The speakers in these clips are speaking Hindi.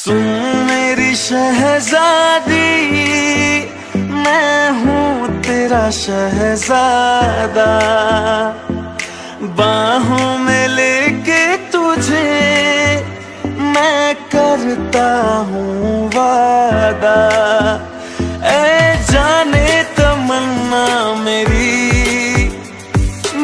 सुन मेरी शहजादी, मैं हूँ तेरा शहजादा। बाहों में लेके तुझे मैं करता हूँ वादा। ऐ जाने तमन्ना मेरी,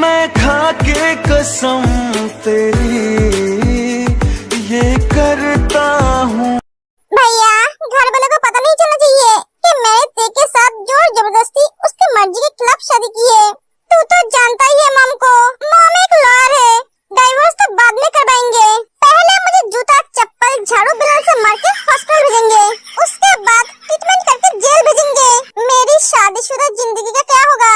मैं खा के कसम तेरी ये करता हूँ। भैया, घर वालों को पता नहीं चलना चाहिए कि मैंने तेरे साथ जोर जबरदस्ती उसकी मर्जी के खिलाफ शादी की है। तू तो जानता ही है मॉम को। मॉम एक लॉयर है, डाइवोर्स तो बाद में करवाएंगे। पहले मुझे जूता चप्पल झाड़ू बिलाल से मार के हॉस्पिटल भेजेंगे, उसके बाद ट्रीटमेंट करके जेल भेजेंगे। मेरी शादीशुदा जिंदगी का क्या होगा?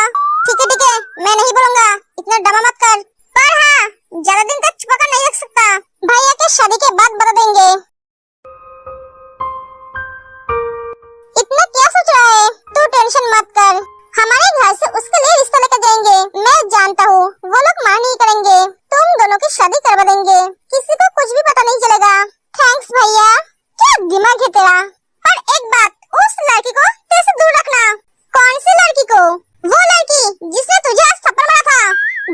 ठीक है, मैं नहीं बोलूंगा, इतना ड्रामा मत कर। पर हाँ, ज्यादा दिन तक छुपा कर नहीं रख सकता। भैया के शादी के बाद बता देंगे। इतना क्या सोच रहा है? तू टेंशन मत कर, हमारे घर से उसके लिए रिश्ता लेकर जाएंगे। मैं जानता हूँ वो लोग मना नहीं करेंगे, तुम दोनों की शादी करवा देंगे। किसी को कुछ भी पता नहीं चलेगा। थैंक्स भैया, क्या दिमाग है तेरा। पर एक बात, उस लड़की को तेरे से दूर रखना। कौन सी लड़की को? वो लड़की जिसने तुझे आज थप्पड़ मारा था,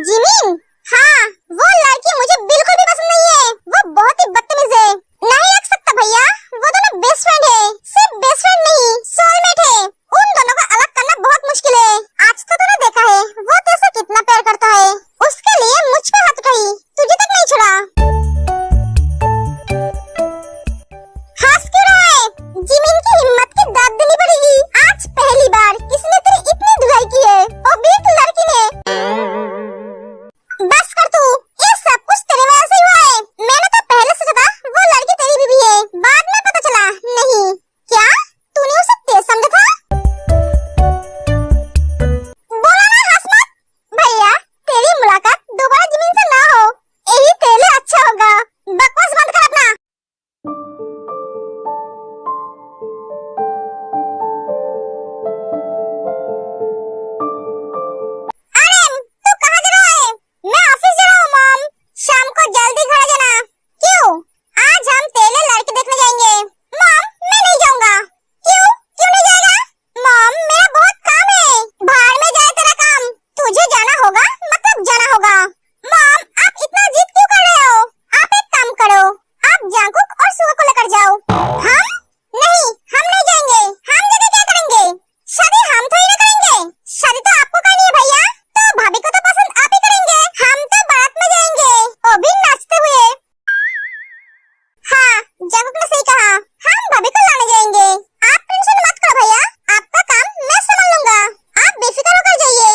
जिमीन। हाँ, वो लड़की मुझे बिल्कुल भी पसंद नहीं है, वो बहुत ही बदतमीज है। नहीं रख सकता भैया, वो दोनों बेस्ट फ्रेंड है। सिर्फ बेस्ट फ्रेंड नहीं, सोलमेट है। उन दोनों को अलग करना बहुत मुश्किल है। आज तो तूने देखा है वो तेरे से कितना प्यार करता है। उसके लिए मुझ पे हाथ उठाई, तुझे तक नहीं छोड़ा। हंस क्यों रहा है? जिमीन की हिम्मत की दाद देनी पड़ेगी। आज पहली बार किसी ने तेरी इतनी धुलाई की है, वो भी एक लड़की ने। बस कर तू, ये सब कुछ तेरे वजह से हुआ है। मैंने तो पहले सोचा था वो लड़की तेरी बीवी है, बाद में पता चला नहीं। क्या तूने उसे तेज समझा था? बोला ना हंस मत। भैया, तेरी मुलाकात दोबारा जमीन से ना हो, यही तेरे लिए अच्छा होगा। बकवास बंद कर अपना। शाम को जल्दी घर आ जाना। क्यों? आज हम तेरे लड़के देखने जाएंगे। मॉम, मैं नहीं जाऊंगा। क्यों नहीं जाएगा? मॉम, मेरा बहुत काम है। बाहर में जाए तेरा काम, तुझे जाना होगा मतलब जाना होगा। मॉम, आप इतना जिद क्यों कर रहे हो? आप एक काम करो, आप जांकुक और सुगा को लेकर जाओ। हम नहीं जाएंगे। हम जाके क्या करेंगे? शादी हम थोड़ी ना करेंगे, शादी तो आपको करनी है भैया। तो भाभी को तो पसंद आप ही करेंगे। हम तो बारात में जाएंगे, वो भी नाचते हुए। हाँ, जागरूक ने सही कहा, हम भाभी को लाने जाएंगे। आप टेंशन मत करो भैया, आपका काम मैं संभाल लूंगा। आप बेफिक्र होकर जाइए।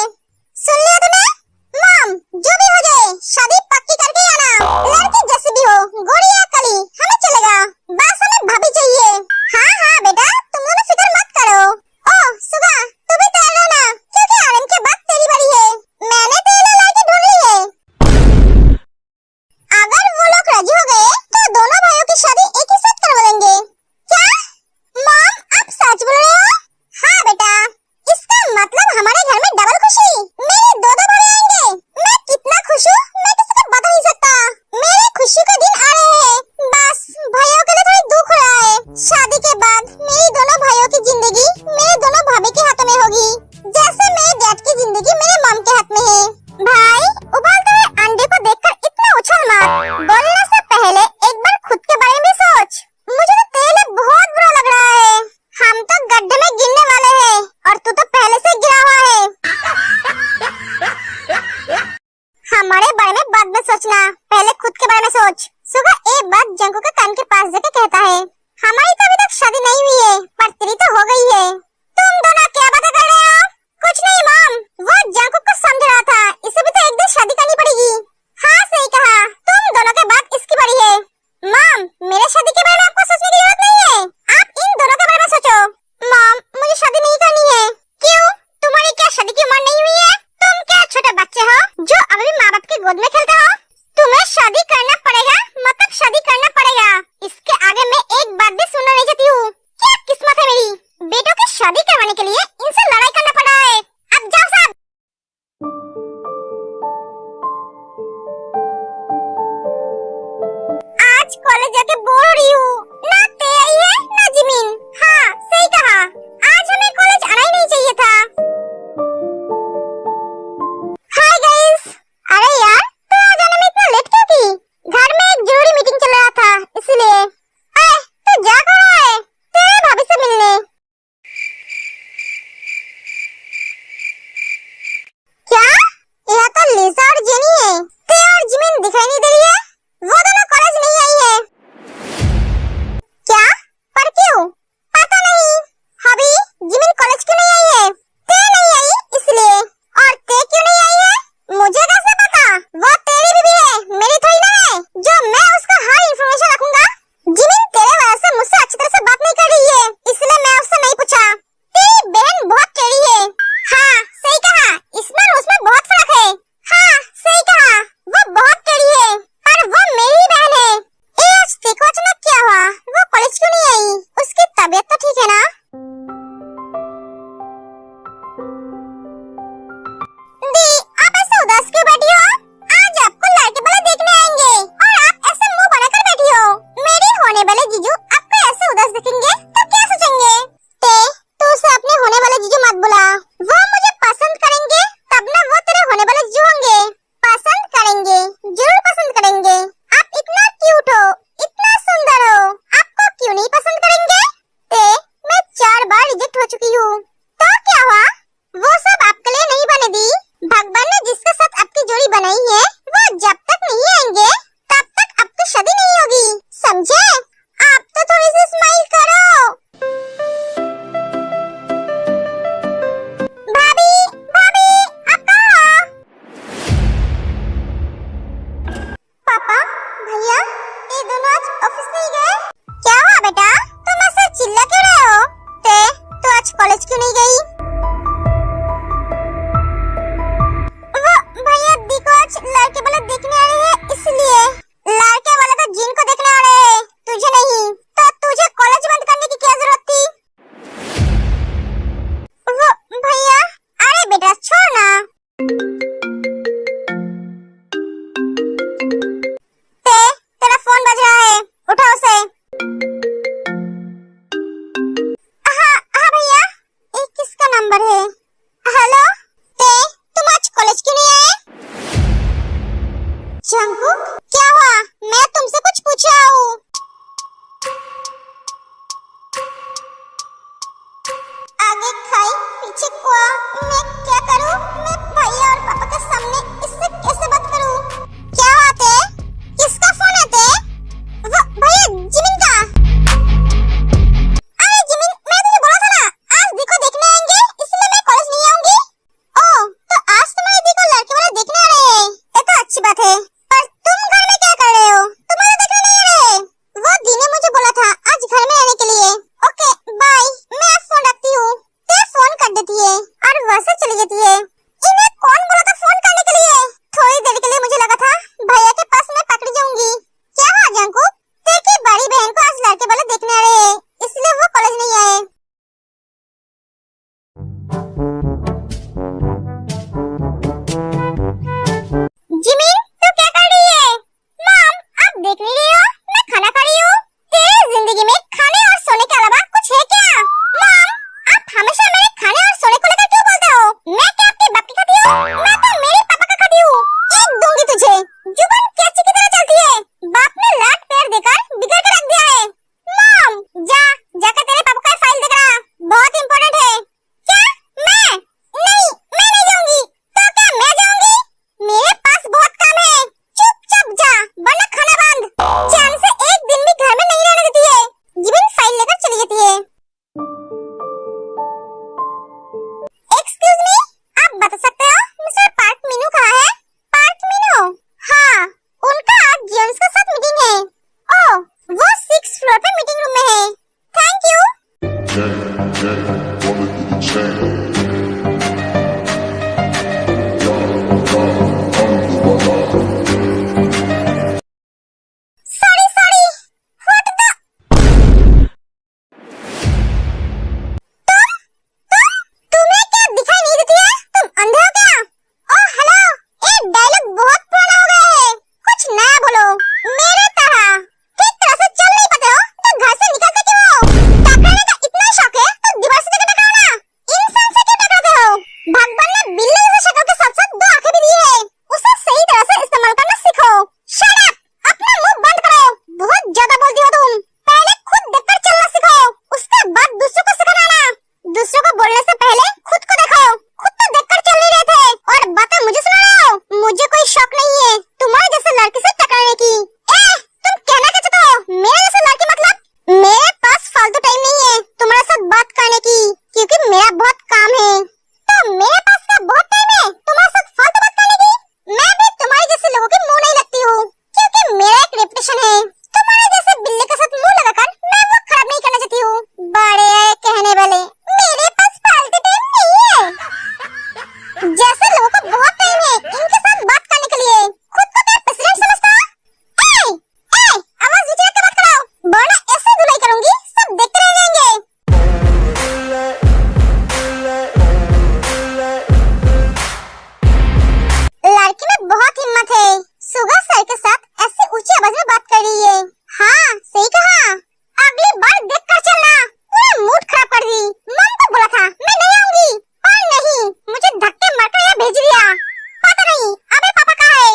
सुन लिया तूने? मॉम, जो भी हो जाए शादी पक्की करके आना। लड़की जैसी भी हो, गोरी या काली, हमें चलेगा, बस हमें भाभी चाहिए। हाँ बेटा, तुम दोनों फिक्र मत करो। ओह सुगा, तू भी तैयार रहना, क्योंकि आरएम के बाद तेरी बारी है। मैंने तेरे लिए लड़की ढूंढ ली है। अगर वो लोग राजी हो गए तो दोनों भाइयों की शादी एक ही साथ करवा देंगे। क्या? मॉम, आप सच बोल रहे हो? हाँ बेटा, इसका मतलब हमारे घर में डबल खुशी। मेरे दो भाई आएंगे। मैं कितना खुश हूँ मैं किसी को बता नहीं सकता। मेरे खुशी के दिन आ रहे हैं। बस भाइयों के लिए थोड़ी दुख हो रहा है। शादी के बाद मेरी दोनों भाइयों की जिंदगी मेरे दोनों भाभी के हाथों में होगी, जैसे मेरे डैड की जिंदगी मेरे मॉम के हाथ में है। भाई, उबलते हुए अंडे को देखकर इतना उछल मत। बोलने से पहले एक बार खुद के बारे में सोच। मुझे तो तेरे लिए बहुत बुरा लग रहा है। हम तो गड्ढे में गिरने वाले हैं और तू तो पहले से गिरा हुआ है। हमारे बारे में बाद में सोचना, पहले खुद के बारे में सोच। सुबह एक बात जंकू के कान के पास जाके कहता है, हमारी तो अभी तक शादी नहीं हुई है, पर तेरी तो हो गई है। तुम दोनों क्या बातें कर रहे हो? कुछ नहीं मॉम, वो जंकू को समझ रहा था, इसे भी तो एक दिन शादी करनी पड़ेगी। हाँ सही कहा, तुम दोनों के बाद इसकी बारी है। मॉम, मेरे शादी के बारे में आपको सोचने की जरूरत नहीं है, आप इन दोनों के बारे में सोचो। मॉम, मुझे शादी नहीं करनी है। क्यों? तुम्हारी क्या शादी की उम्र नहीं हुई है? तुम क्या छोटे बच्चे हो जो अभी भी माँ बाप की गोद में खेलते हो? तुम्हें शादी करना पड़ेगा, मतलब शादी करना पड़ेगा। इसके आगे मैं एक बात भी सुनना नहीं चाहती हूँ। क्या किस्मत है मेरी, बेटों की शादी करवाने के लिए इनसे लड़ाई करना पड़ रहा है। अब जाओ साहब। आज कॉलेज जाके बोर हो रही हूँ, ना तेरा ये दोनों आज ऑफिस नहीं गए? क्या हुआ बेटा, तुम ऐसे चिल्ला क्यों रहे हो? तू आज कॉलेज क्यों नहीं गई? वो भैया दीको आज लड़के वाला देखने आ रहे हैं, इसलिए। लड़के वाला तो जिन को देखने आ रहे हैं, तुझे नहीं। तो तुझे कॉलेज बंद करने की क्या जरूरत थी? वो भैया, अरे बेटा छोड़ ना। तेरा फोन बज रहा है, उठाओ उसे। हाँ भैया, ये किसका नंबर है? हेलो, तुम आज कॉलेज क्यों नहीं आए? जंकुक, क्या हुआ? मैं तुमसे कुछ पूछा हूँ। आगे खाई पीछे कुआ, मैं क्या करूँ? मैं भैया और पापा के सामने इससे कैसे बात करूँ? क्या बात है? किसका फोन है ते? वो भैया जिमिन का। अरे जिमिन, मैं तुझे बोला था ना आज दीको देखने आएंगे, इसलिए मैं कॉलेज नहीं आऊंगी। ओह, तो आज तुम्हारे दीको लड़के वाला देखने आ रहे हैं, ये तो अच्छी बात है। पर तुम घर में क्या कर रहे हो? तुम्हारे देखने नहीं आ रहे? वो दी ने मुझे बोला था आज घर में आने के लिए। ओके बाय, मैं फोन रखती हूँ। ते फोन कर देती है और वैसे चली जाती है। इन्हें कौन बोला था फोन करने के लिए? थोड़ी देर के लिए मुझे लगा था भैया के पास मैं पकड़ी जाऊंगी। क्या हुआ जंकू? तेरी बड़ी बहन को आज लड़के वाले देखने आ रहे हैं, इसलिए वो कॉलेज नहीं आए। जिमिन, तू क्या कर रही है? मॉम, आप देख नहीं रही हो? मैं खाना खा रही हूँ। तेरी जिंदगी में खाने और सोने के अलावा कुछ है क्या? मॉम, आप हमेशा मेरे खाने और सोने को लेकर क्यों बोलते हो? मैं क्या आपके बाप की खाती हूँ? मैं तो मेरे पापा का खाती हूँ। एक दूंगी तुझे। जुबान कैची की तरह चलती है। बाप ने लात पैर देकर बिगाड़ के रख दिया है। मॉम, जाकर तेरे पापा का फाइल देख रहा, बहुत इंपॉर्टेंट है। क्या? मैं नहीं जाऊंगी। तो क्या मैं जाऊंगी? मेरे पास बहुत काम है। चुपचाप जा, वरना खाना बंद। चैन से एक दिन भी घर में नहीं रहने देती है। जिमिन फाइल लेकर चली जाती है। एक्सक्यूज मी, आप बता सकते हो मिस्टर पार्क मीनू कहाँ है? पार्क मीनू? हाँ, उनका आज जेम्स के साथ मीटिंग है। ओह, वो 6th फ्लोर पे मीटिंग रूम में है। Thank you. Sorry, what the? तुम्हें क्या दिखाई नहीं देती है? तुम अंधे हो क्या? ओह हेलो, ये डायलॉग बहुत पुराना हो गया है, कुछ नया बोलो। मेरे तरह ठीक तरह से चल नहीं पाते हो तो घर से निकलते क्यों हो? टकराने का इतना शौक है तो दीवार से जाकर टकराओ ना। इंसान से क्यों टकराते हो? भगवान ने बिल्ली जैसे शक्ल के साथ साथ 2 आंखें भी दी है, उसे सही तरह से इस्तेमाल करना सीखो। शट अप, अपना मुंह बंद करो, बहुत ज्यादा बोलती हो तुम। पहले खुद देखकर चलना सीखो, उसके बाद दूसरों को सिखाना। दूसरों को बोलने से पहले खुद को देखो। खुद तो देखकर चल नहीं रहे थे और बातें मुझे सुना रहे हो? मुझे कोई शौक नहीं है तुम्हारे जैसे लड़की से टकराने की। तुम कहना क्या चाहते हो? मेरे जैसे लड़की मतलब? मेरे पास फालतू टाइम नहीं है तुम्हारे साथ बात करने की, क्योंकि मेरा बहुत काम है। तो मेरे पास का बहुत टाइम है तुम्हारे साथ फालतू बात करने की? मैं भी तुम्हारे जैसे लोगों के मुंह नहीं लगती हूँ, क्योंकि मेरा एक रेपुटेशन है। तुम्हारे जैसे बिल्ली के साथ मुंह लगाकर मैं वो खराब नहीं करना चाहती हूँ। बड़े आए कहने वाले, मेरे पास फालतू टाइम नहीं है। जैसे लोगों को बहुत टाइम है इनके साथ बात करने के लिए, खुद को क्या प्रेसिडेंट समझता है? आवाज नीचे रख के बात करो, वरना ऐसे धुलाई करूंगी सब देखते रह जाएंगे। लड़की में बहुत हिम्मत है, सुगा सर के साथ ऐसे ऊंची आवाज में बात कर रही है। हाँ सही कहा, अगली बार देख कर चलना। पूरा मूड खराब कर दी। मम को बोला था मैं नहीं आऊंगी, पर नहीं, मुझे धक्के मारकर यहाँ भेज दिया। पता नहीं अबे पापा कहाँ है?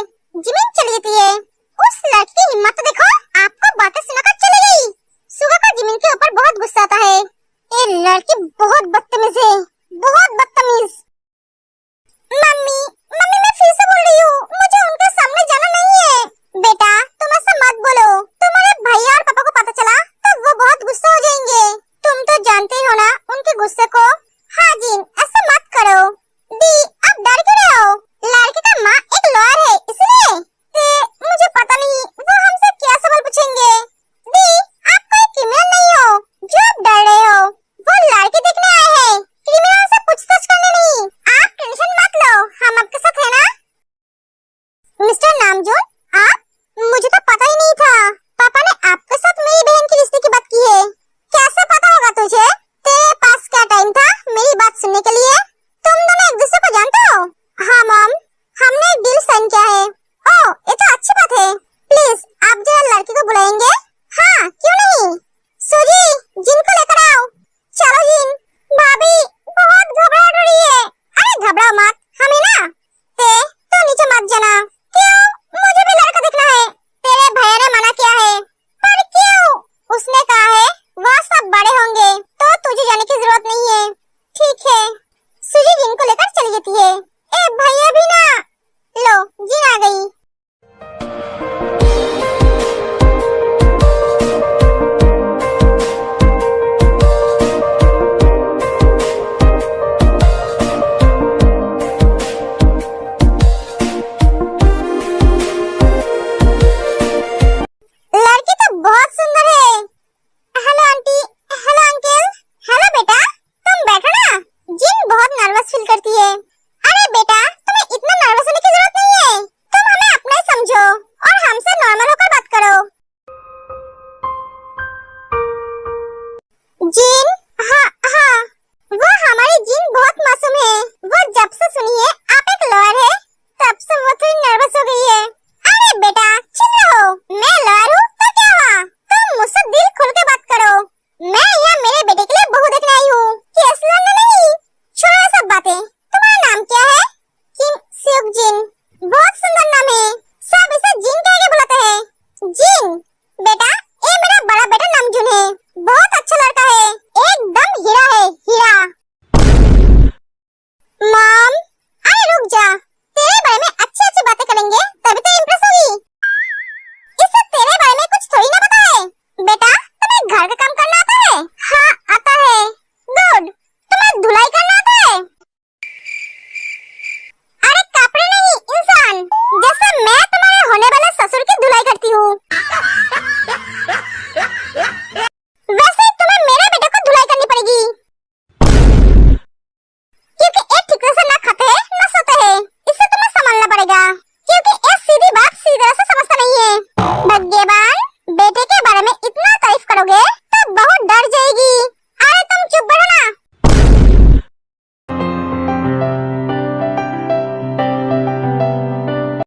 जिमिन चली जाती है। उस लड़की की हिम्मत तो देखो।